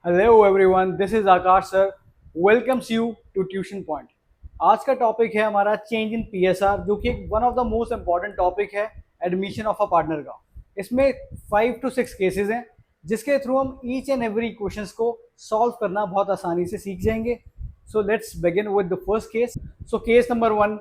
Hello everyone, this is Aakash sir. Welcomes you to tuition point. आज का topic है हमारा चेंज इन पीएसआर, जो कि one of the most important topic है एडमिशन ऑफ अ पार्टनर का। इसमें 5 to 6 केसेस हैं, जिसके थ्रू हम ईच एंड एवरी क्वेश्चंस को सॉल्व करना बहुत आसानी से सीख जाएंगे। सो let's begin with the first case. So case number one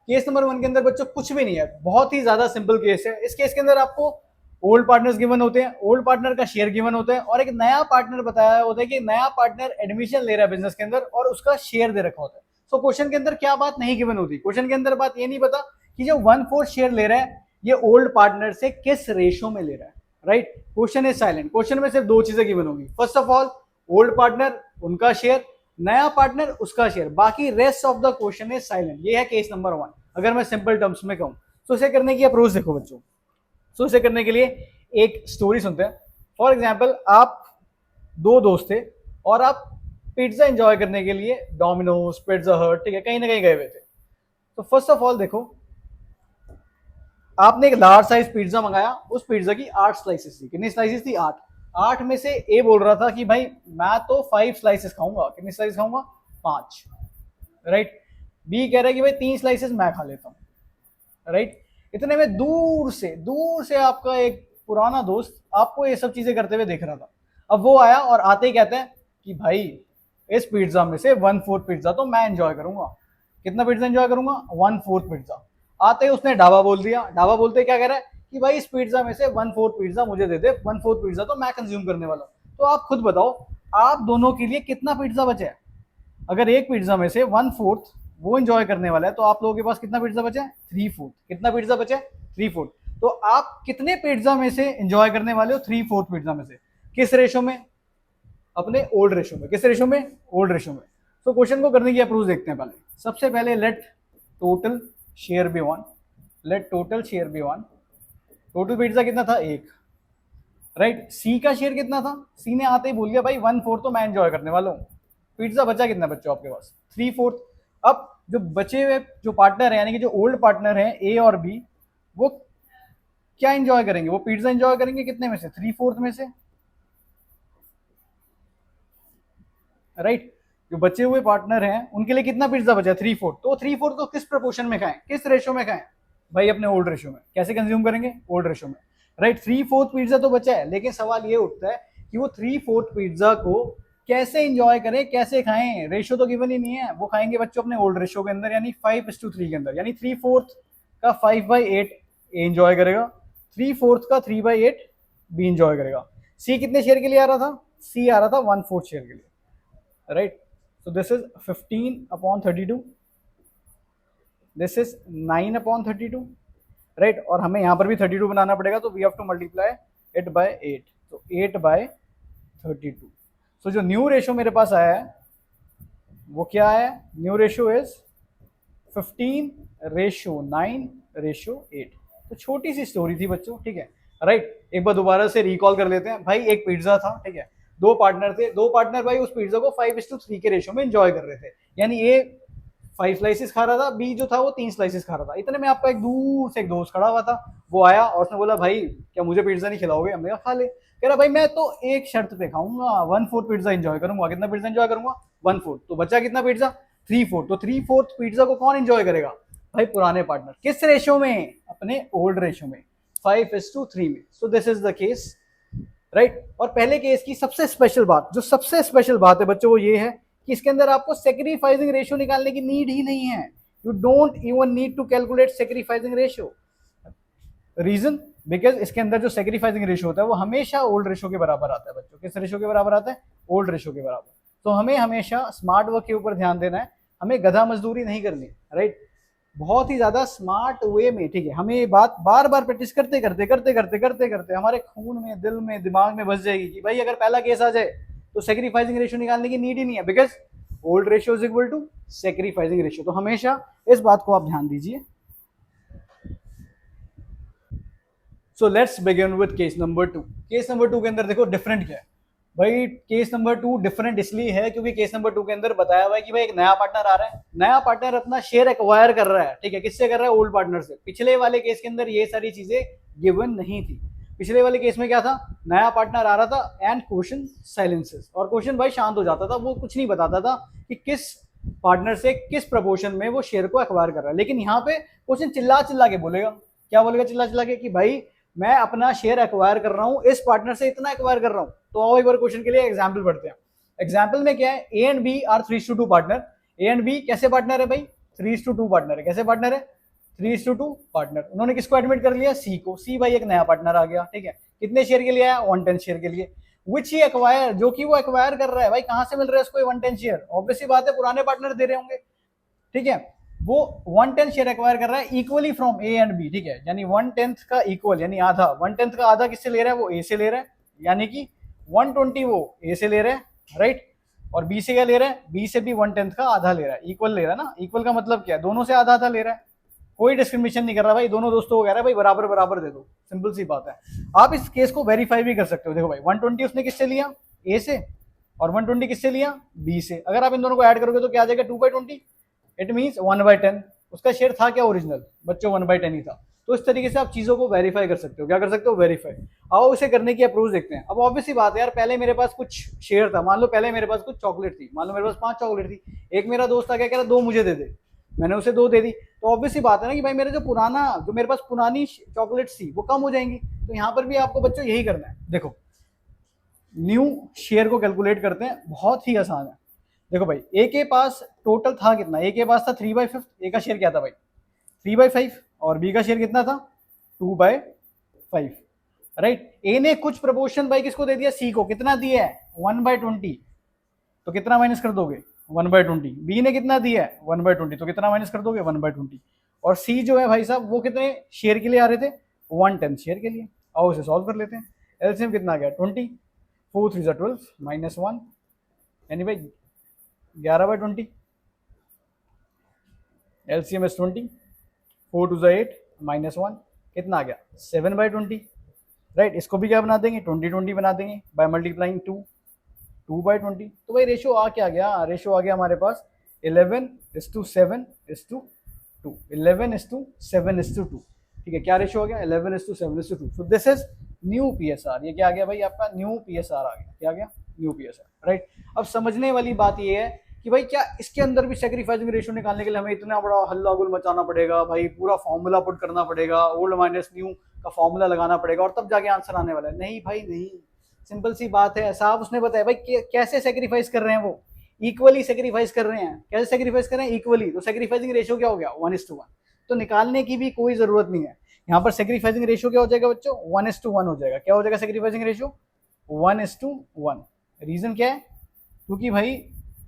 के अंदर बच्चों कुछ भी नहीं है, बहुत ही ज्यादा सिंपल केस है। इस केस के अंदर आपको ओल्ड पार्टनर्स गिवन होते हैं, ओल्ड पार्टनर का शेयर गिवन होता है, और एक नया पार्टनर बताया होता है कि नया पार्टनर एडमिशन ले रहा है बिजनेस के अंदर और उसका शेयर दे रखा होता है। सो क्वेश्चन के अंदर क्या बात नहीं गिवन होती, क्वेश्चन के अंदर बात ये नहीं पता कि जो 1/4 शेयर ले रहा है ये ओल्ड पार्टनर से किस रेशो में ले रहा है। Right, question is silent. Question में सिर्फ दो चीजें गिवन होंगी। First of all old partner उनका शेयर, नया पार्टनर उसका शेयर, बाकी rest of the question is silent. ये है केस नंबर 1, अगर मैं सिंपल टर्म्स में कहूं। तो इसे करने की अप्रोच देखो बच्चों। सो इसे करने के लिए एक स्टोरी सुनते हैं। फॉर एग्जाम्पल, आप दो दोस्त थे और आप पिज्जा एंजॉय करने के लिए डोमिनोज, पिज्जा हट, ठीक है, कहीं ना कहीं गए हुए थे। तो फर्स्ट ऑफ ऑल देखो, आपने एक लार्ज साइज पिज्जा मंगाया। उस पिज्जा की 8 स्लाइसेस थी। कितनी स्लाइसेस थी? 8। 8 में से ए बोल रहा था कि भाई मैं तो 5 स्लाइसेस खाऊंगा। कितनी स्लाइस खाऊंगा? 5। राइट। बी कह रहा है कि भाई 3 स्लाइसेस मैं खा लेता हूँ। राइट। इतने में दूर से आपका एक पुराना दोस्त आपको ये सब चीजें करते हुए देख रहा था। अब वो आया और आते ही कहते हैं कि भाई इस पिज्जा में से 1/4 पिज्जा तो मैं एंजॉय करूंगा। कितना पिज्जा एंजॉय करूंगा? 1/4 पिज्जा। आते ही उसने ढाबा बोल दिया। ढाबा बोलते क्या कह रहा है कि भाई इस पिज्जा में से 1/4 पिज्जा मुझे दे दे, 1/4 पिज्जा तो मैं कंज्यूम करने वाला हूं। तो आप खुद बताओ, आप दोनों के लिए कितना पिज्जा बचा है? अगर एक पिज्जा में से 1/4 वो एंजॉय करने वाला है तो आप लोगों के पास कितना पिज्जा बचा है? 3/4। कितना पिज्जा बचा है? 3/4। तो आप कितने पिज्जा में से एंजॉय करने वाले हो? 3/4 पिज्जा में से। किस रेशो में? अपने ओल्ड रेशो में। किस रेशो में? ओल्ड रेशो में। तो क्वेश्चन को करने की अप्रोच देखते हैं। पहले सबसे पहले let total share be 1। Let total share be 1। Total pizza कितना था? 1। राइट। सी का शेयर कितना था? सी ने आते ही बोल दिया भाई 1/4 तो मैं एंजॉय करने वाला हूँ। पिज्जा बचा कितना बच्चों आपके पास? 3/4। अब जो बचे हुए जो पार्टनर है, यानी कि जो ओल्ड पार्टनर है ए और बी, वो क्या एंजॉय करेंगे? वो पिज्जा एंजॉय करेंगे कितने में से? 3/4 में से। राइट। जो बचे हुए पार्टनर हैं उनके लिए कितना पिज्जा बचा? 3/4। तो 3/4 को किस प्रपोर्शन में खाएं, किस रेशो में खाएं? भाई अपने ओल्ड रेशो में। कैसे कंज्यूम करेंगे? ओल्ड रेशो में। राइट। 3/4 पिज्जा तो बचा है, लेकिन सवाल ये उठता है कि वो 3/4 पिज्जा को कैसे एंजॉय करें, कैसे खाएं? रेशो तो गिवन ही नहीं है। वो खाएंगे बच्चों अपने ओल्ड रेशो के अंदर, यानी 5:3 के अंदर। यानी 3/4 का 5/8 एंजॉय करेगा, 3/4 का 3/8 भी एंजॉय करेगा। सी कितने शेयर के लिए आ रहा था? सी आ रहा था 1/4 शेयर के लिए। Right. so this is 15/32, this is 9/32। Right. और हमें यहाँ पर भी 32 बनाना पड़ेगा, तो we have to multiply it by 8। तो 8/32। सो जो न्यू रेशो मेरे पास आया है वो क्या है? New ratio is 15:9:8। तो छोटी सी स्टोरी थी बच्चों, ठीक है। राइट। एक बार दोबारा से रिकॉल कर लेते हैं। भाई एक पिज्जा था, ठीक है, दो पार्टनर थे। दो पार्टनर भाई उस पिज्जा को 5:3 के रेशो में एंजॉय कर रहे थे। यानी ए 5 स्लाइसेस खा रहा था, बी जो था वो 3 स्लाइसेस खा रहा था। इतने में आपका एक दूर से एक दोस्त खड़ा हुआ था। वो आया और उसने बोला भाई क्या मुझे पिज्जा नहीं खिलाओगे? हमने कहा खा ले। कह रहा भाई मैं तो एक शर्त पे खाऊंगा, 1/4 पिज्जा एंजॉय करूंगा। कितना पिज्जा एंजॉय करूंगा? 1/4। तो बचा कितना पिज्जा? 3/4। तो 3/4 पिज्जा को कौन एंजॉय करेगा? भाई पुराने पार्टनर। किस रेशो में? अपने ओल्ड रेशो में, 5:3 में। So this is the case. Right. और पहले केस की सबसे स्पेशल बात, जो सबसे स्पेशल बात है बच्चों, वो ये है कि इसके अंदर आपको सेक्रीफाइसिंग रेशियो निकालने की नीड ही नहीं है। You don't even need to calculate sacrificing ratio. Reason, because इसके अंदर जो सेक्रीफाइसिंग रेशियो होता है वो हमेशा ओल्ड रेशियो के बराबर आता है बच्चों। किस रेशियो के बराबर आता है? ओल्ड रेशियो के बराबर। तो हमें हमेशा स्मार्ट वर्क के ऊपर ध्यान देना है। हमें गधा मजदूरी नहीं करनी। राइट। बहुत ही ज्यादा स्मार्ट वे में, ठीक है। हमें ये बात बार बार प्रैक्टिस करते करते करते करते करते करते हमारे खून में, दिल में, दिमाग में बस जाएगी कि भाई अगर पहला केस आ जाए तो सेक्रीफाइसिंग रेशियो निकालने की नीड ही नहीं है, because old ratio is equal to sacrificing ratio. तो हमेशा इस बात को आप ध्यान दीजिए। So let's begin with case number 2। Case number 2 के अंदर देखो डिफरेंट क्या है। भाई केस नंबर 2 डिफरेंट इसलिए है क्योंकि केस नंबर 2 के अंदर बताया हुआ है कि भाई एक नया पार्टनर आ रहा है। नया पार्टनर अपना शेयर एक्वायर कर रहा है, ठीक है। किससे कर रहा है? ओल्ड पार्टनर से। पिछले वाले केस के अंदर ये सारी चीजें गिवन नहीं थी। पिछले वाले केस में क्या था, नया पार्टनर आ रहा था एंड क्वेश्चन साइलेंसेस, और क्वेश्चन भाई शांत हो जाता था, वो कुछ नहीं बताता था कि किस पार्टनर से किस प्रपोर्शन में वो शेयर को एक्वायर कर रहा है। लेकिन यहाँ पे क्वेश्चन चिल्ला चिल्ला के बोलेगा, क्या बोलेगा चिल्ला चिल्ला के कि भाई मैं अपना शेयर एक्वायर कर रहा हूँ, इस पार्टनर से इतना एक्वायर कर रहा हूँ। तो आओ एक बार क्वेश्चन के लिए एग्जाम्पल पढ़ते हैं। एग्जाम्पल में क्या है, A and B are 3:2 partner. A and B कैसे पार्टनर है भाई, 3:2 पार्टनर है। कैसे पार्टनर है, 3:2 पार्टनर। उन्होंने किसको एडमिट कर लिया, सी को। सी भाई एक नया पार्टनर आ गया, ठीक है। कितने शेयर के लिए आया, 110 शेयर के लिए। विच ही एक्वायर, जो कि वो एक्वायर कर रहा है भाई, कहां से मिल रहा है उसको 110 शेयर, ऑब्वियसली बात है पुराने पार्टनर दे रहे होंगे, ठीक है। वो 110 शेयर एक्वायर कर रहा है equally from A and B, ठीक है। यानी 1/10 का इक्वल यानी आधा, 1/10 का आधा किससे ले रहा है, वो ए से ले रहा है, यानी कि 120 वो ए से ले रहा है, राइट। और बी से क्या ले रहा है, बी से भी 1/10 का आधा ले रहा है, इक्वल ले रहा है ना। इक्वल का मतलब क्या है, दोनों से आधा आधा ले रहा है, कोई डिस्क्रिमिनेशन नहीं कर रहा भाई, दोनों दोस्तों को कह रहा है भाई बराबर बराबर दे दो, सिंपल सी बात है। आप इस केस को वेरीफाई भी कर सकते हो। देखो भाई 120 उसने किससे लिया, ए से, और 120 किससे लिया, बी से। अगर आप इन दोनों को ऐड करोगे तो क्या आ जाएगा, 2/20। It means 1/10। उसका शेयर था क्या ओरिजिनल, बच्चों 1/10 ही था। तो इस तरीके से आप चीजों को वेरीफाई कर सकते हो। क्या कर सकते हो, वेरीफाई। आओ इसे करने की अप्रोच देखते हैं। अब ऑब्वियसली बात है यार, पहले मेरे पास कुछ शेयर था, मान लो पहले मेरे पास कुछ चॉकलेट थी, मान लो मेरे पास 5 चॉकलेट थी। एक मेरा दोस्त आ गया कह रहा 2 मुझे दे दे, मैंने उसे 2 दे दी। तो ऑब्वियसली बात है ना कि भाई मेरे जो मेरे पास पुरानी चॉकलेट्स थी वो कम हो जाएंगी। तो यहाँ पर भी आपको बच्चों यही करना है। देखो न्यू शेयर को कैलकुलेट करते हैं, बहुत ही आसान है। देखो भाई ए के पास टोटल था कितना, ए के पास था 3/5, ए का शेयर क्या था भाई 3/5, और बी का शेयर कितना था 2/5, राइट। ए ने कुछ प्रपोर्शन भाई किसको दे दिया, सी को। कितना दिया है, 1/20, तो कितना माइनस कर दोगे, 1/20। बी ने कितना दिया है, 1/20, तो कितना माइनस कर दोगे, 1/20। और सी जो है भाई साहब वो कितने शेयर के लिए आ रहे थे, 110 शेयर के लिए। आओ इसे सॉल्व कर लेते हैं। एलसीएम कितना आ गया, 20, 4 3 12 -1, यानी भाई 11/20। एलसीएम इज 20, 4 2 8 -1, कितना आ गया 7/20, राइट। इसको भी क्या बना देंगे, 20/20 बना देंगे बाय मल्टीप्लाइंग 2/20। तो भाई रेशियो आ क्या गया, रेशियो आ गया हमारे पास 11:7:2, 11:7:2, ठीक है। क्या रेशियो आ गया, 11:7:2। So this is new PSR. ये क्या आ गया भाई, आपका न्यू पीएसआर आ गया। क्या आ गया, न्यू पीएसआर, राइट। अब समझने वाली बात ये है कि भाई क्या इसके अंदर भी सैक्रिफाइसिंग रेशियो निकालने के लिए हमें इतना बड़ा हल्ला गुल मचाना पड़ेगा, भाई पूरा फॉर्मूला पुट करना पड़ेगा, ओल्ड माइनस न्यू का फॉर्मूला लगाना पड़ेगा और तब जाके आंसर आने वाला है। नहीं भाई नहीं, सिंपल सी बात है। साहब उसने बताया भाई कैसे सेक्रीफाइस कर रहे हैं, वो इक्वली सेक्रीफाइस कर रहे हैं। कैसे सेक्रीफाइस कर रहे हैं, इक्वली। तो सेक्रीफाइसिंग रेशियो क्या हो गया, 1:1। तो निकालने की भी कोई जरूरत नहीं है। यहाँ पर सेक्रीफाइसिंग रेशियो क्या हो जाएगा बच्चों, 1:1 हो जाएगा। क्या हो जाएगा सेक्रीफाइसिंग रेशियो, 1:1। रीजन क्या है, क्योंकि भाई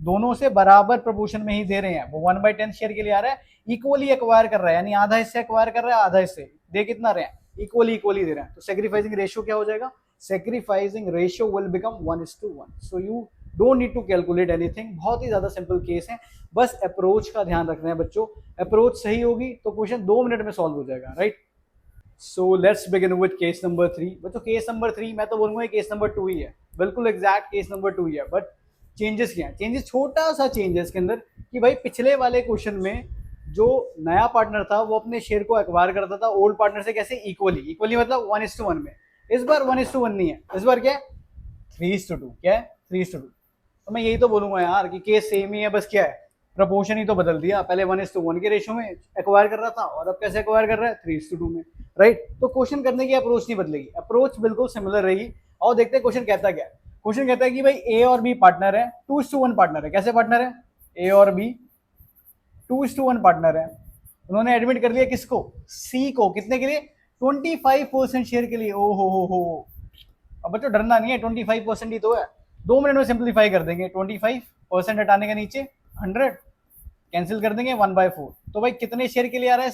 दोनों से बराबर प्रपोर्शन में ही दे रहे हैं। वो 1/10 शेयर के लिए आ रहा है, इक्वली एक्वायर कर रहा है, यानी आधा हिस्से एक्वायर कर रहा है, आधा हिस्से दे कितना रहे हैं, इक्वली दे रहे हैं। तो सेक्रीफाइसिंग रेशियो क्या हो जाएगा, sacrificing ratio will become 1:1. So you don't need to calculate anything. बहुत ही ज्यादा सिंपल केस है, बस अप्रोच का ध्यान रखना है बच्चों। अप्रोच सही होगी तो क्वेश्चन 2 मिनट में सॉल्व हो जाएगा, right. So let's begin with case number 3। बच्चों केस नंबर 3 मैं तो बोलूंगा केस नंबर 2 ही है, बिल्कुल एग्जैक्ट केस नंबर 2 ही है। बट चेंजेस क्या है, चेंजेस छोटा सा चेंजेस के अंदर कि भाई पिछले वाले क्वेश्चन में जो नया पार्टनर था वो अपने शेयर को एक्वायर करता था ओल्ड पार्टनर से, कैसे, इक्वली मतलब 1:1 में। इस बार 1:1 नहीं है, इस बार क्या है 3:2। क्या है 3:2। तो मैं यही तो बोलूंगा यार कि केस सेम ही है, बस क्या है प्रपोर्शन ही तो बदल दिया। पहले 1:1 के रेशियो में एक्वायर कर रहा था और अब कैसे एक्वायर कर रहा है 3:2 में, राइट। तो क्वेश्चन करने की अप्रोच नहीं बदलेगी, अप्रोच बिल्कुल सिमिलर रहेगी। और देखते हैं क्वेश्चन कहता क्या है। क्वेश्चन कहता है कि भाई ए और बी पार्टनर है, 2:1 पार्टनर है। कैसे पार्टनर है, ए और बी 2:1 पार्टनर है। उन्होंने एडमिट कर लिया किसको, सी को। कितने के लिए, 25% शेयर के लिए। ओ हो। अब बच्चों डरना नहीं है, 25% ही तो है। 2 मिनट में सिंप्लीफाई कर देंगे। 25% हटाने के नीचे 100 कैंसिल कर देंगे, 1/4। तो भाई कितने शेयर के लिए आ रहा है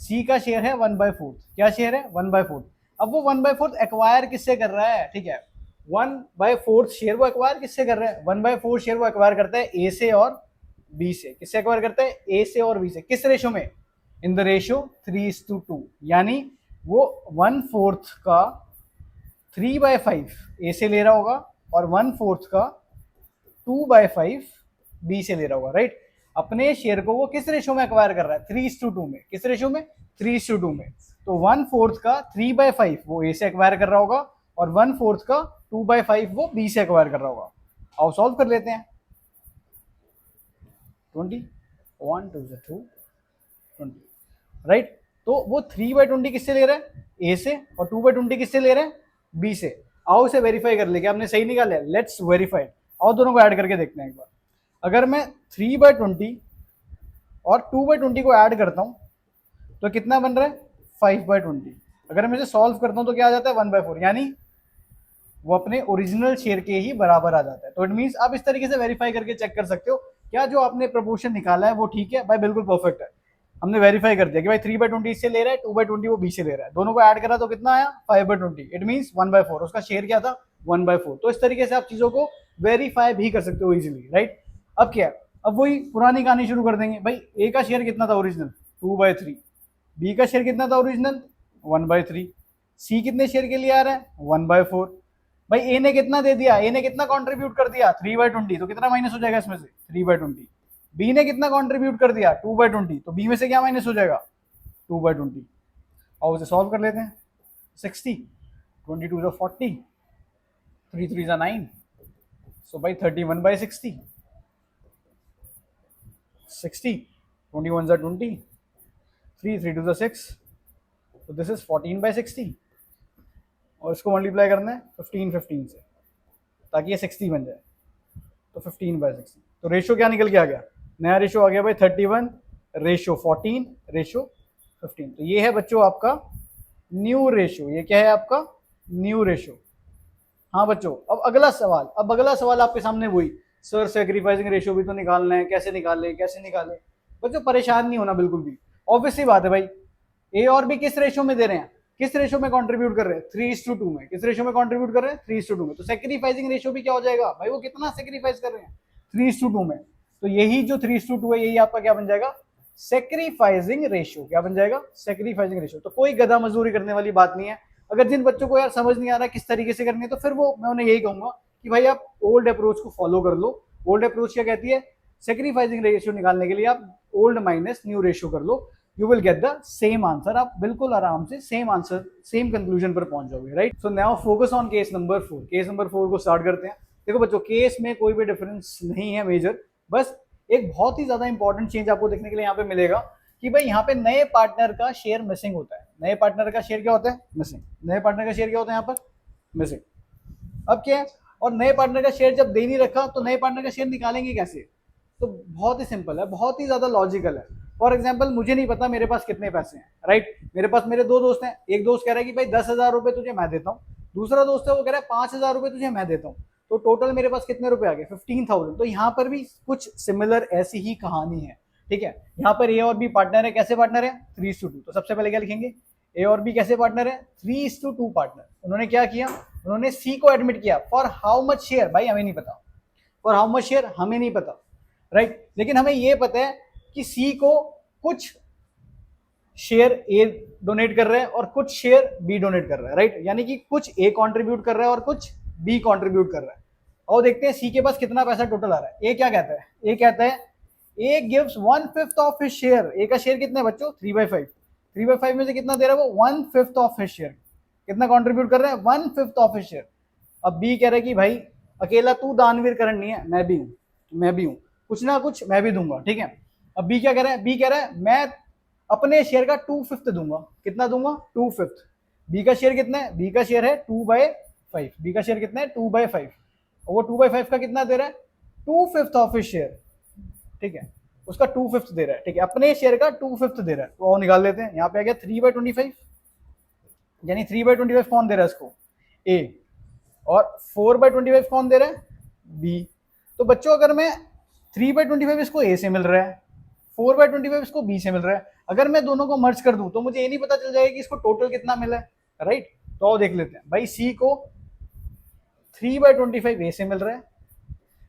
सी का शेयर है 1/4। क्या शेयर है 1/4। अब वो 1/4 एक्वायर किससे कर रहा है, ठीक है, 1/4 शेयर वो एक्वायर किससे कर रहा है, 1/4 शेयर वो एक्वायर करता है ए से और बी से। किससे एक्वायर करता है, ए से और बी से। किस रेशियो में, इन द रेशियो 3:2। यानी वो 1/4 का 3/5 ए से ले रहा होगा और 1/4 का 2/5 बी से ले रहा होगा, राइट। अपने शेयर को वो किस रेशियो में एक्वायर कर रहा है, 3:2 में। किस रेशियो में, 3:2 में। तो 1/4 का 3/5 वो ए से एक्वायर कर रहा होगा और 1/4 का 2/5 वो बी से एक्वायर कर रहा होगा। आओ सॉल्व कर लेते हैं। 20 1 2 2 20 राइट। तो वो 3/20 किससे ले रहा है, ए से, और 2/20 किससे ले रहे हैं, बी से। आओ इसे वेरीफाई कर ले कि आपने सही निकाला है। Let's verify. आओ दोनों को ऐड करके देखते हैं एक बार। अगर मैं 3/20 और 2/20 को ऐड करता हूं तो कितना बन रहा है, 5/20। अगर मैं इसे सॉल्व करता हूं तो क्या आ जाता है, 1/4, यानी वो अपने ओरिजिनल शेयर के ही बराबर आ जाता है। तो इट मींस आप इस तरीके से वेरीफाई करके चेक कर सकते हो क्या जो आपने प्रपोर्शन निकाला है वो ठीक है भाई, बिल्कुल परफेक्ट है। हमने वेरीफाई कर दिया कि भाई 3/20 इससे ले रहा है, 2/20 वो बी से ले रहा है, दोनों को ऐड करा तो कितना आया, 5/20। इट मींस 1/4, उसका शेयर क्या था, 1/4। तो इस तरीके से आप चीजों को वेरीफाई भी कर सकते हो इजीली, राइट। अब क्या है, अब वही पुरानी कहानी शुरू कर देंगे। भाई ए का शेयर कितना था ओरिजिनल, 2/3। बी का शेयर कितना था ओरिजिनल, 1/3। सी कितने शेयर के लिए आ रहा है, 1/4। भाई ए ने कितना दे दिया, ए ने कितना कंट्रीब्यूट कर दिया, 3/20। तो कितना माइनस हो जाएगा इसमें से, 3/20। बी ने कितना कंट्रीब्यूट कर दिया, 2/20। तो बी में से क्या माइनस हो जाएगा, 2/20। और उसे सॉल्व कर लेते हैं। 60 22 जो 40, 3 3 जा 9। सो भाई 31/60, 60 21 जा 20, 3 3 2 जा 6। तो दिस इज 14/60। और इसको मल्टीप्लाई करना है 15 से ताकि ये 60 बन जाए। तो 15/60। तो रेशियो क्या निकल के आ गया, नया रेशियो आ गया भाई 31/14/15। तो ये है बच्चों आपका न्यू रेशियो। ये क्या है आपका, न्यू रेशियो। हाँ बच्चों, अब अगला सवाल आपके सामने वही, सर सेक्रीफाइसिंग रेशियो भी तो निकालना है, कैसे निकाले। बच्चों परेशान नहीं होना बिल्कुल भी, ऑब्वियसली बात है भाई। ए और बी किस रेशियो में दे रहे हैं, किस रेशियो में कंट्रीब्यूट कर रहे हैं, 3:2 में। किस रेशियो में कंट्रीब्यूट कर रहे हैं, 3:2 में। तो सेक्रीफाइसिंग रेशियो भी क्या हो जाएगा भाई, वो कितना सेक्रीफाइस कर रहे हैं, 3:2 में। तो यही जो 3:2 है यही आपका क्या बन जाएगा, सेक्रीफाइसिंग रेशियो। क्या बन जाएगा, सेक्रीफाइसिंग रेशियो। तो कोई गधा मजदूरी करने वाली बात नहीं है। अगर जिन बच्चों को यार समझ नहीं आ रहा किस तरीके से करनी है, तो फिर वो मैं उन्हें यही कहूंगा कि भाई आप ओल्ड अप्रोच को फॉलो कर लो। ओल्ड अप्रोच क्या कहती है, सेक्रीफाइसिंग रेशियो निकालने के लिए आप ओल्ड माइनस न्यू रेशियो कर लो, you will get the same answer. आप बिल्कुल आराम से सेम आंसर, सेम कंक्लूजन पर पहुंच जाओगे, right. So now focus on case number 4। Case number 4 को स्टार्ट करते हैं। देखो बच्चों, केस में कोई भी डिफरेंस नहीं है मेजर, बस एक बहुत ही ज्यादा इंपॉर्टेंट चेंज आपको देखने के लिए यहाँ पे मिलेगा कि भाई यहाँ पे नए पार्टनर का शेयर मिसिंग होता है। नए पार्टनर का शेयर क्या होता है, मिसिंग। नए पार्टनर का शेयर क्या होता है यहाँ पर, मिसिंग। अब क्या है, और नए पार्टनर का शेयर जब दे नहीं रखा तो नए पार्टनर का शेयर निकालेंगे कैसे। तो बहुत ही सिंपल है, बहुत ही ज्यादा लॉजिकल है। फॉर एग्जाम्पल, मुझे नहीं पता मेरे पास कितने पैसे हैं, राइट। मेरे पास मेरे दो दोस्त हैं। एक दोस्त कह रहा है कि भाई 10,000 रुपए तुझे मैं देता हूँ, दूसरा दोस्त है वो कह रहा है 5,000 रुपए तुझे मैं देता हूँ। तो टोटल मेरे पास कितने रुपए आ गए, 15,000। तो यहाँ पर भी कुछ सिमिलर ऐसी ही कहानी है, ठीक है। यहाँ पर ए और बी पार्टनर है। कैसे पार्टनर है, 3:2। तो सबसे पहले क्या लिखेंगे, ए और बी कैसे पार्टनर है, 3:2 पार्टनर। उन्होंने क्या किया, उन्होंने सी को एडमिट किया। फॉर हाउ मच शेयर, भाई हमें नहीं पता, फॉर हाउ मच शेयर हमें नहीं पता, राइट। लेकिन हमें ये पता है कि सी को कुछ शेयर ए डोनेट कर रहा है और कुछ शेयर बी डोनेट कर रहा है, राइट। यानी कि कुछ ए कंट्रीब्यूट कर रहा है और कुछ बी कंट्रीब्यूट कर रहा है। और देखते हैं सी के पास कितना पैसा टोटल आ रहा है। ए क्या कहता है, ए कहता है A gives 1/5 of his share. A का शेयर कितना है बच्चों, 3/5। 3/5 में से कितना दे रहा है वो, 1/5 ऑफ हिज शेयर। कितना कंट्रीब्यूट कर रहा है, 1/5 ऑफ हिज शेयर। अब बी कह रहा है कि भाई अकेला तू दानवीर करण नहीं है, मैं भी हूं, कुछ ना कुछ मैं भी दूंगा, ठीक है। अब बी क्या कह रहा है, बी कह रहा है मैं अपने शेयर का 2/5 दूंगा। कितना दूंगा, 2/5। बी का शेयर कितना है, बी का शेयर है 2/5। बी का शेयर कितना है, 2/5। और वो 2/5 का कितना दे रहा है, 2/5 ऑफ हिज शेयर, ठीक है। उसका 2/5 दे रहा है, ठीक है, अपने शेयर का 2/5 दे रहा है। तो और निकाल लेते हैं। यहाँ पे आ गया 3/25, यानी 3/25 कौन दे रहा है इसको, ए। और 4/25 कौन दे रहा है, बी। तो बच्चों अगर मैं 3/25 इसको ए से मिल रहा है, 4/25 इसको बी से मिल रहा है, अगर मैं दोनों को मर्ज कर दूं तो मुझे ये नहीं पता चल जाएगा कि इसको टोटल कितना मिला है, राइट। तो आओ देख लेते हैं। भाई सी को 3/25 ए से मिल रहा है,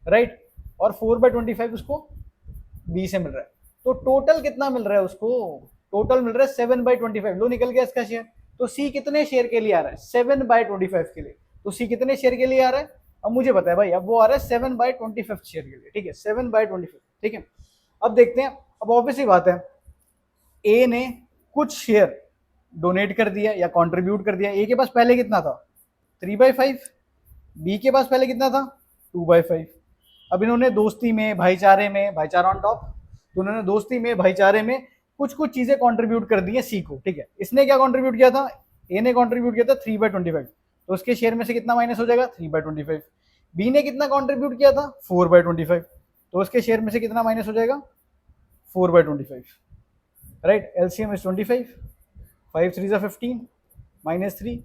राइट, और 4/25 उसको बी से मिल रहा है। तो टोटल कितना मिल रहा है उसको, टोटल मिल रहा है 7/25। लो निकल गया इसका शेयर। तो सी कितने शेयर के लिए आ रहा है, 7/25 के लिए। तो सी कितने शेयर के लिए आ रहा है, अब मुझे पता है भाई, अब वो आ रहा है 7/25 शेयर के लिए, ठीक है, 7/25, ठीक है। अब देखते हैं, अब ऑब्वियसली बात है, ए ने कुछ शेयर डोनेट कर दिया या कंट्रीब्यूट कर दिया। ए के पास पहले कितना था 3/5, बी के पास पहले कितना था 2/5। अब इन्होंने दोस्ती में, भाईचारे में, भाईचारा ऑन टॉप, तो उन्होंने दोस्ती में, भाईचारे में कुछ कुछ चीजें कंट्रीब्यूट कर दी है सी को, ठीक है। इसने क्या कंट्रीब्यूट किया था, ए ने कंट्रीब्यूट किया था 3/25, तो उसके शेयर में से कितना माइनस हो जाएगा 3/25। बी ने कितना कंट्रीब्यूट किया था 4/25, तो उसके शेयर में से कितना माइनस हो जाएगा 4/25, राइट। एलसीएम इज 25, 5 3 जा 15 -3,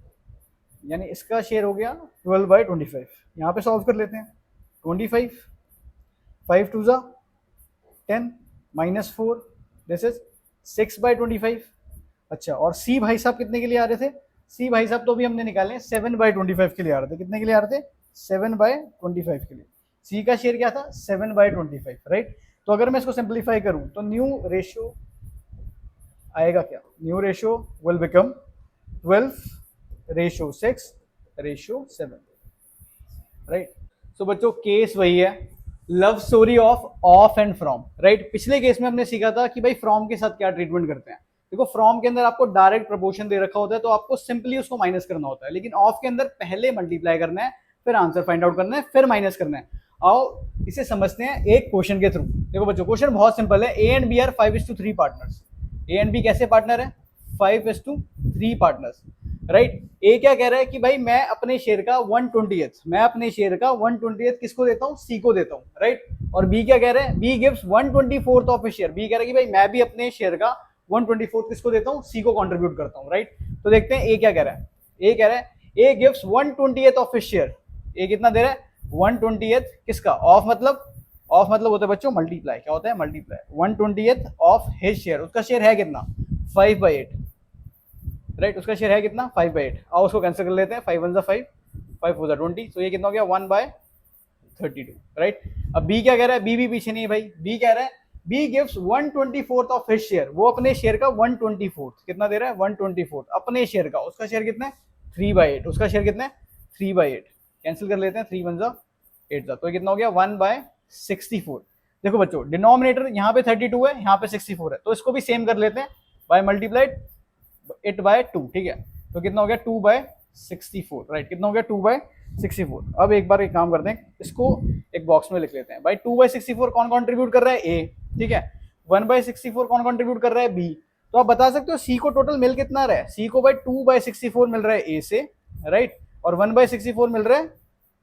यानी इसका शेयर हो गया 12/25। यहाँ पे सॉल्व कर लेते हैं। 25, 5 2 जा 10 -4, दिस इज 6/25। अच्छा, और सी भाई साहब कितने के लिए आ रहे थे, सी भाई साहब तो भी हमने निकाले 7/25 के लिए आ रहे थे। कितने के लिए आ रहे थे 7/25 के लिए। सी का शेयर क्या था 7/25, राइट। तो अगर मैं इसको सिंप्लीफाई करूं तो न्यू रेशियो आएगा क्या, new ratio will become 12:6:7, right. So बच्चों केस वही है, love story of end from, right. पिछले केस में हमने सीखा था कि भाई फ्रॉम के साथ क्या ट्रीटमेंट करते हैं। देखो फ्रॉम के अंदर आपको डायरेक्ट प्रोपोर्शन दे रखा होता है, तो आपको सिंपली उसको माइनस करना होता है, लेकिन ऑफ के अंदर पहले मल्टीप्लाई करना है, फिर आंसर फाइंड आउट करना है, फिर माइनस करना है। आओ इसे समझते हैं एक क्वेश्चन के थ्रू। देखो बच्चों क्वेश्चन बहुत सिंपल है। A and B are 5:3 partners. A and B कैसे पार्टनर है 5:3 पार्टनर्स, राइट। ए क्या कह रहा है कि भाई मैं अपने शेयर का 1/20, मैं अपने शेयर का 1/20 किसको देता हूँ, सी को देता हूँ, राइट। और बी क्या कह रहा है, B gives 1/24 of A share. B कह रहा है कि भाई मैं भी अपने शेयर का 1/24 किसको देता हूँ, सी को कंट्रीब्यूट करता हूँ, राइट। तो देखते हैं ए क्या कह रहा है। ए कह रहा है A gives 1/20 of A share. A कितना दे रहा है 1/20 किसका, ऑफ मतलब होता है बच्चों मल्टीप्लाई, क्या होता है मल्टीप्लाई। 1/20 ऑफ हिज शेयर, उसका शेयर है कितना 5/8, राइट। उसका शेयर है कितना 5/8। आओ उसको कैंसिल कर लेते हैं, 5 1 5, 5 4 20, तो ये कितना हो गया 1/32, राइट। अब बी क्या कह रहा है, बी भी पीछे नहीं है भाई। बी कह रहा है B gives 1/24 of his share, वो अपने शेयर का 1/24 कितना दे रहा है 1/24 अपने शेयर का। उसका शेयर कितना है 3/8, उसका शेयर कितना है 3/8, कैंसिल कर लेते हैं, 3 1 8, तो कितना हो गया 1/64। देखो बच्चों डिनोमिनेटर यहाँ पे 32 है, यहाँ पे 64 है, तो इसको भी सेम कर लेते हैं, बाय मल्टीप्लाइड 8/2, ठीक है। तो कितना हो गया 2/64, राइट। कितना हो गया 2/64। अब एक बार एक काम करते हैं, इसको एक बॉक्स में लिख लेते हैं। भाई 2/64 कौन कंट्रीब्यूट कर रहा है ए, ठीक है। 1/64 कौन कंट्रीब्यूट कर रहा है बी। तो आप बता सकते हो सी को टोटल मिल कितना रहा है, सी को भाई 2/64 मिल रहा है ए से, राइट, और 1/64 मिल रहा है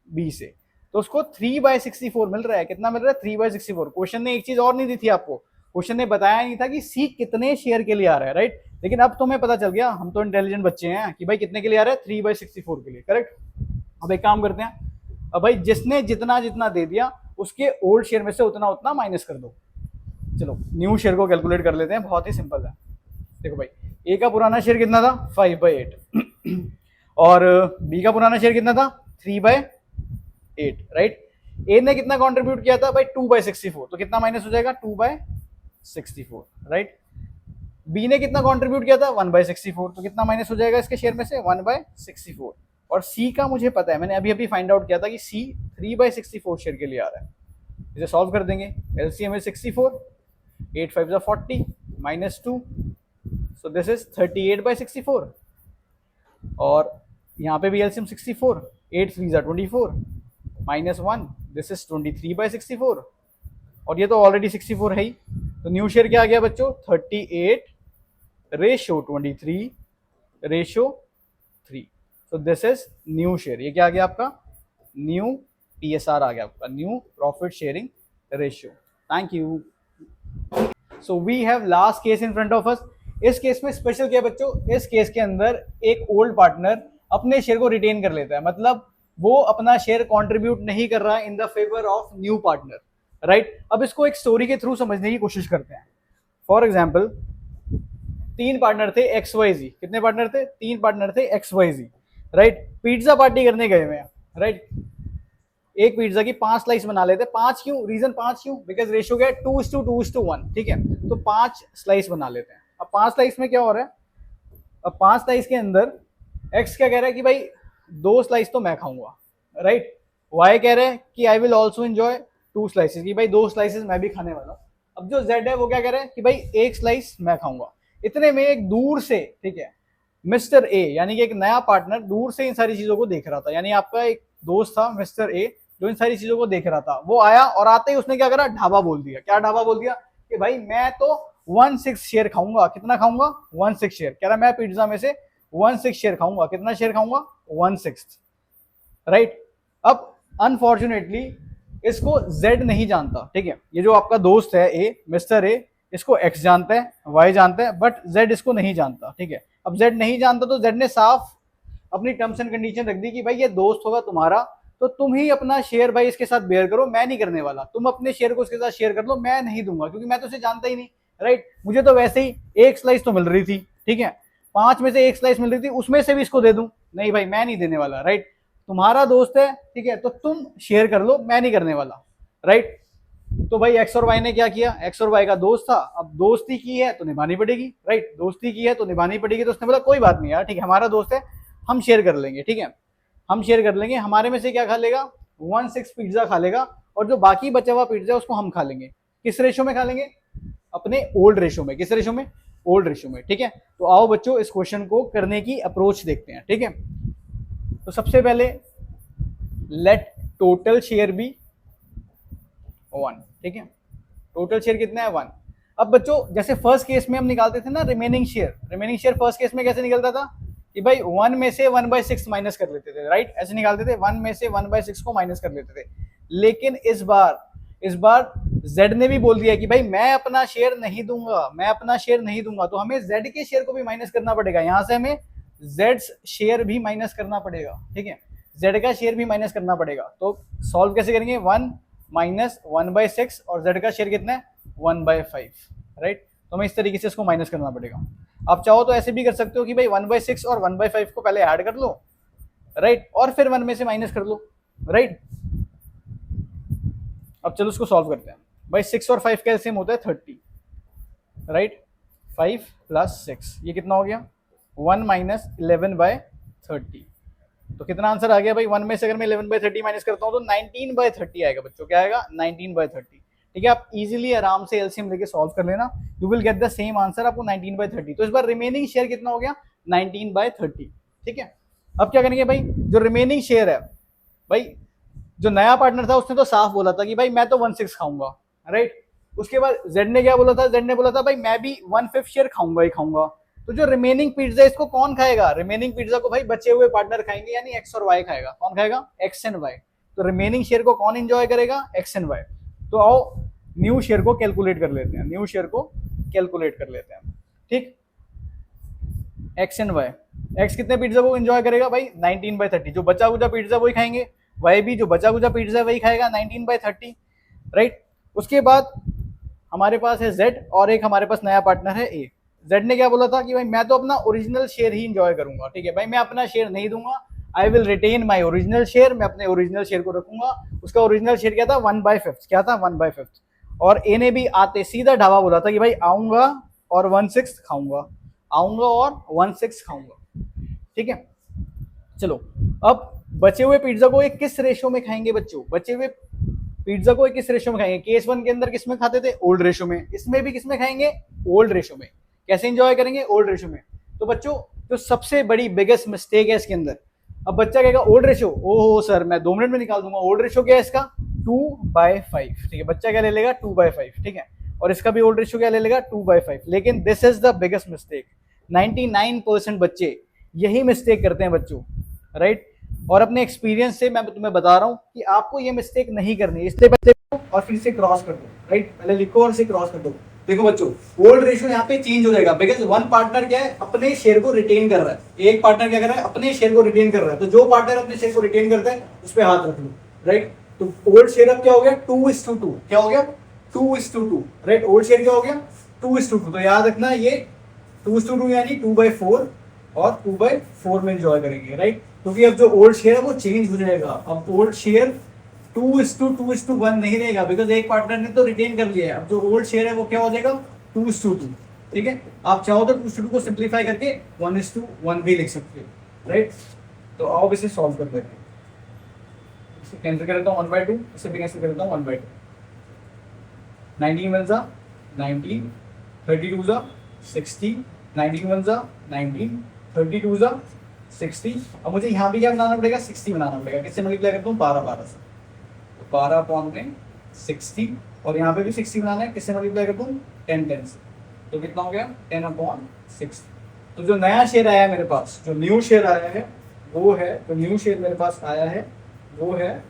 बी से, तो उसको 3/64 मिल रहा है। कितना मिल रहा है 3/64। क्वेश्चन ने एक चीज और नहीं दी थी आपको, क्वेश्चन ने बताया नहीं था कि सी कितने शेयर के लिए आ रहा है, राइट। लेकिन अब तुम्हें पता चल गया, हम तो इंटेलिजेंट बच्चे हैं, कि भाई कितने के लिए आ रहा है 3/64 के लिए, करेक्ट। अब एक काम करते हैं, अब भाई जिसने जितना जितना दे दिया उसके ओल्ड शेयर में से उतना उतना माइनस कर दो। चलो न्यू शेयर को कैलकुलेट कर लेते हैं, बहुत ही सिंपल है। देखो भाई ए का पुराना शेयर कितना था 5/8 और बी का पुराना शेयर कितना था 3/8, राइट। ए ने कितना कंट्रीब्यूट किया था भाई 2/64, तो कितना माइनस हो जाएगा 2/64, राइट। बी ने कितना कंट्रीब्यूट किया था 1/64, तो कितना माइनस हो जाएगा इसके शेयर में से 1/64। और सी का मुझे पता है, मैंने अभी अभी फाइंड आउट किया था कि सी 3/64 शेयर के लिए आ रहा है। इसे सॉल्व कर देंगे, एलसीएम है 64, 8 5 40 -2, सो दिस इज 38/64। और यहाँ पे भी एलसीएम 64, 8 3 24 -1, दिस इज 23/64, और ये तो ऑलरेडी 64 है ही। तो न्यू शेयर क्या आ गया बच्चों 38:23:3, so this is new share. ये क्या आ गया आपका न्यू पीएसआर आ गया आपका, new profit sharing ratio. Thank you. So we have last case in front of us. इस केस में स्पेशल क्या बच्चों, इस केस के अंदर एक ओल्ड पार्टनर अपने शेयर को रिटेन कर लेता है, मतलब वो अपना शेयर कंट्रीब्यूट नहीं कर रहा है in the favour of new partner, right. अब इसको एक स्टोरी के थ्रू समझने की कोशिश करते हैं। फॉर एग्जाम्पल 3 पार्टनर थे XYZ। कितने पार्टनर थे 3 पार्टनर थे XYZ, राइट। पिज्जा पार्टी करने गए हुए हैं, राइट। एक पिज्जा की 5 स्लाइस बना लेते हैं। 5 क्यों, रीजन 5 क्यों, बिकॉज रेशियो क्या है 2:2:1, ठीक है। तो 5 स्लाइस बना लेते हैं। अब 5 स्लाइस में क्या हो रहा है, अब 5 स्लाइस के अंदर एक्स क्या कह रहा है कि भाई 2 स्लाइस तो मैं खाऊंगा, राइट। वाई कह रहा है कि I will also enjoy 2 slices, कि भाई 2 स्लाइसेस मैं भी खाने वाला हूँ। अब जो जेड है वो क्या कह रहा है कि भाई 1 स्लाइस मैं खाऊंगा। इतने में एक दूर से, ठीक है, मिस्टर ए यानी कि एक नया पार्टनर दूर से इन सारी चीजों को देख रहा था, यानी आपका एक दोस्त था मिस्टर ए जो इन सारी चीजों को देख रहा था, वो आया और आते ही उसने क्या करा, ढाबा बोल दिया। क्या ढाबा बोल दिया कि भाई मैं तो 1/6 शेयर खाऊंगा। कितना खाऊंगा? 1/6 शेयर। कह रहा मैं पिज्जा में से 1/6 शेयर खाऊंगा। कितना शेयर खाऊंगा? 1/6, राइट। अब अनफॉर्चुनेटली इसको जेड नहीं जानता, ठीक है, ये जो आपका दोस्त है ए, मिस्टर ए, इसको एक्स जानता है, वाई जानता है, बट जेड इसको नहीं जानता, ठीक है। अब जेड नहीं जानता तो जेड ने साफ अपनी टर्म्स एंड कंडीशन रख दी कि भाई ये दोस्त होगा तुम्हारा तो तुम ही अपना शेयर भाई इसके साथ बेयर करो, मैं नहीं करने वाला। तुम अपने शेयर को उसके साथ शेयर कर लो, मैं नहीं दूंगा क्योंकि मैं तो उसे जानता ही नहीं, राइट। मुझे तो वैसे ही एक स्लाइस तो मिल रही थी, ठीक है, 5 में से एक स्लाइस मिल रही थी, उसमें से भी इसको दे दूं? नहीं भाई, मैं नहीं देने वाला, राइट। तुम्हारा दोस्त है, ठीक है, तो तुम शेयर कर लो, मैं नहीं करने वाला, राइट। तो भाई एक्स और वाई ने क्या किया, एक्स और वाई का दोस्त था, अब दोस्ती की है तो निभानी पड़ेगी, राइट। दोस्ती की है तो निभानी पड़ेगी, तो उसने बोला कोई बात नहीं यार, ठीक है, हमारा दोस्त है, हम शेयर कर लेंगे, ठीक है, हम शेयर कर लेंगे। हमारे में से क्या खा लेगा? 1/6 पिज्जा खा लेगा और जो बाकी बचा हुआ पिज्जा उसको हम खा लेंगे। किस रेशो में खा लेंगे? अपने ओल्ड रेशो में। किस रेशो में? ओल्ड रेशो में, ठीक है। तो आओ बच्चों इस क्वेश्चन को करने की अप्रोच देखते हैं, ठीक है। तो सबसे पहले लेट टोटल शेयर बी 1, ठीक है। टोटल शेयर कितना है? 1। अब बच्चों जैसे फर्स्ट केस में हम निकालते थे ना remaining share, remaining share first case में कैसे निकलता था कि भाई 1 में से 1/6 माइनस कर लेते थे, राइट। ऐसे निकालते थे, 1 में से 1/6 को माइनस कर लेते थे। लेकिन इस बार जेड ने भी बोल दिया कि भाई मैं अपना शेयर नहीं दूंगा, मैं अपना शेयर नहीं दूंगा, तो हमें जेड के शेयर को भी माइनस करना पड़ेगा। यहां से हमें जेड शेयर भी माइनस करना पड़ेगा, ठीक है, जेड का शेयर भी माइनस करना पड़ेगा। तो सॉल्व कैसे करेंगे? 1 माइनस 1/6 और जेड का शेयर कितना है? 1/5, राइट। तो हमें इस तरीके से इसको माइनस करना पड़ेगा। आप चाहो तो ऐसे भी कर सकते हो कि भाई 1/6 और 1/5 को पहले ऐड कर लो, राइट, और फिर 1 में से माइनस कर लो, राइट। अब चलो इसको सॉल्व करते हैं। भाई 6 और 5 का एलसीएम होता है 30, राइट। 5 + 6 ये कितना हो गया? 1 माइनस 11/30। तो कितना आंसर आ गया भाई? 1 में से अगर मैं 11/30 माइनस करता हूँ तो 19/30 आएगा बच्चों। क्या आएगा? 19/30, ठीक है। आप इजीली आराम से एलसीएम लेके सॉल्व कर लेना, you will get the same answer, आपको 19/30। तो इस बार रिमेनिंग शेयर कितना हो गया? 19/30, ठीक है। अब क्या करेंगे भाई? जो रिमेनिंग शेयर है, भाई जो नया पार्टनर था उसने तो साफ बोला था कि भाई मैं तो 1/6 खाऊंगा, राइट। उसके बाद जेड ने क्या बोला था? जेड ने बोला था भाई मैं भी 1/5 शेयर खाऊंगा ही खाऊंगा। तो जो रिमेनिंग पिज्जा इसको कौन खाएगा? रिमेनिंग पिज्जा को भाई बचे हुए पार्टनर खाएंगे, यानी एक्स और वाई खाएगा। कौन खाएगा? X and Y. तो रिमेनिंग शेयर को कौन एंजॉय करेगा? X and Y. तो आओ न्यू शेयर को कैलकुलेट कर लेते हैं, न्यू शेयर को कैलकुलेट कर लेते हैं, ठीक। एक्स एंड वाई, एक्स कितने पिज्जा को एंजॉय करेगा भाई? 19/30। जो बचा कुचा पिज्जा वही खाएंगे, वाई भी जो बचा कुचा पिज्जा वही खाएगा, 19/30, राइट। उसके बाद हमारे पास है जेड और एक हमारे पास नया पार्टनर है ए। जेड ने क्या बोला था कि भाई मैं तो अपना ओरिजिनल शेयर ही एंजॉय करूंगा, ठीक है भाई, मैं अपना शेयर नहीं दूंगा, I will retain my original share, मैं अपने ओरिजिनल शेयर को रखूंगा। उसका ओरिजिनल शेयर क्या था? 1/5। क्या था? 1/5। और ए ने भी आते सीधा ढाबा बोला था कि भाई आऊंगा और 1/6 खाऊंगा, आऊंगा और 1/6 खाऊंगा, ठीक है। चलो अब बचे हुए पिज्जा को एक किस रेशो में खाएंगे बच्चों? बचे हुए पिज्जा को एक किस रेशो में खाएंगे? केस 1 के अंदर किस में खाते थे? ओल्ड रेशो में। इसमें भी किस में खाएंगे? ओल्ड रेशो में। कैसे एंजॉय करेंगे? ओल्ड रेशो में। तो बच्चों जो सबसे बड़ी बिगेस्ट मिस्टेक है इसके अंदर, अब बच्चा कहेगा ओल्ड रेशो, ओहो सर मैं 2 मिनट में निकाल दूंगा। ओल्ड रेशो क्या है इसका? 2/5, ठीक है। बच्चा क्या ले लेगा? 2/5, ठीक है। और इसका भी ओल्ड रेशो क्या ले लेगा? 2/5। लेकिन this is the biggest mistake. 99% बच्चे यही मिस्टेक करते हैं बच्चों, राइट। और अपने एक्सपीरियंस से मैं तुम्हें बता रहा हूं कि आपको ये मिस्टेक नहीं करनी, इसलिए पहले लिखो और फिर से क्रॉस कर दो, राइट। पहले लिखो और से क्रॉस कर दो। देखो बच्चों ओल्ड रेशियो यहाँ पे चेंज हो जाएगा, बिकॉज वन पार्टनर क्या है? अपने शेयर को रिटेन कर रहा है। एक पार्टनर क्या कर रहा है? अपने शेयर को रिटेन कर रहा है। तो जो पार्टनर अपने शेयर को रिटेन करता है उस पर हाथ रख लो, राइट। तो ओल्ड शेयर अब क्या हो गया? 2:2। क्या हो गया? 2:2, राइट। ओल्ड शेयर क्या हो गया? 2:2। तो याद रखना ये 2:2 यानी 2/4 और 2/4 में एंजॉय करेंगे, राइट। क्योंकि अब जो ओल्ड शेयर है वो चेंज हो जाएगा। अब ओल्ड शेयर 2:2:1 नहीं रहेगा, बिकॉज एक पार्टनर ने तो रिटेन कर लिया है। अब जो ओल्ड शेयर है वो क्या हो जाएगा? 2:2, ठीक है। आप चाहो तो 2:2 को सिंप्लीफाई करके 1:1 भी लिख सकते हो, राइट। तो आओ इसे सॉल्व कर देते हैं। इसे कैंसिल कर देता हूँ 1/2, इसे भी कैंसिल कर देता हूँ 1/2। 19 1 जा 19, 32 जा 60, 19 वन जा 19, 32 जा 60। अब मुझे यहाँ भी क्या बनाना पड़ेगा, 60 बनाना पड़ेगा। किससे मल्टीप्लाई करता हूँ, 12 से, तो 12 अपॉन में 60, और यहाँ पे भी 60 बनाना है, किससे मल्टीप्लाई करता हूँ, 10 से, तो कितना हो गया 10 अपॉन 60। तो जो नया शेयर आया है मेरे पास, जो न्यू शेयर आया है वो है, जो न्यू शेयर मेरे पास आया है वो है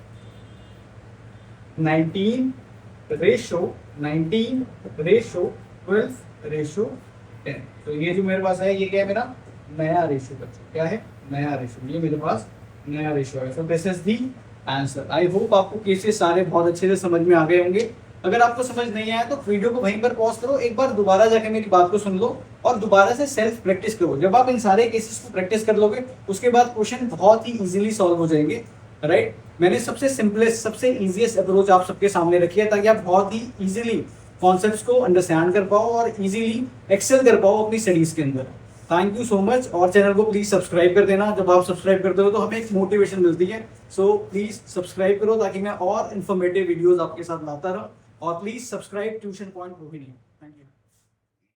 19 रेशो 12/10। तो ये जो मेरे पास है ये क्या है, मेरा नया रेशो बच्चों, क्या है, नया रेशो, ये मेरे पास नया रेशो है। So this is the answer. I hope आपको केसेस सारे बहुत अच्छे से समझ में आ गए होंगे। अगर आपको समझ नहीं आया तो वीडियो को वहीं पर पॉज करो, एक बार दोबारा जाके मेरी बात को सुन लो और दोबारा से सेल्फ प्रैक्टिस करो। जब आप इन सारे केसेस को प्रैक्टिस कर लोगे उसके बाद क्वेश्चन बहुत ही इजीली सॉल्व हो जाएंगे, राइट। मैंने सबसे सिंपलेस्ट, सबसे इजीएस्ट अप्रोच आप सबके सामने रखी है ताकि आप बहुत ही इजीली कॉन्सेप्ट्स को अंडरस्टैंड कर पाओ और इजीली एक्सेल कर पाओ अपनी स्टडीज के अंदर। थैंक यू सो मच, और चैनल को प्लीज सब्सक्राइब कर देना। जब आप सब्सक्राइब करते हो तो हमें एक मोटिवेशन मिलती है। सो प्लीज सब्सक्राइब करो ताकि मैं और इन्फॉर्मेटिव वीडियोस आपके साथ लाता रहूं, और प्लीज सब्सक्राइब ट्यूशन पॉइंट को भी नहीं। Thank you.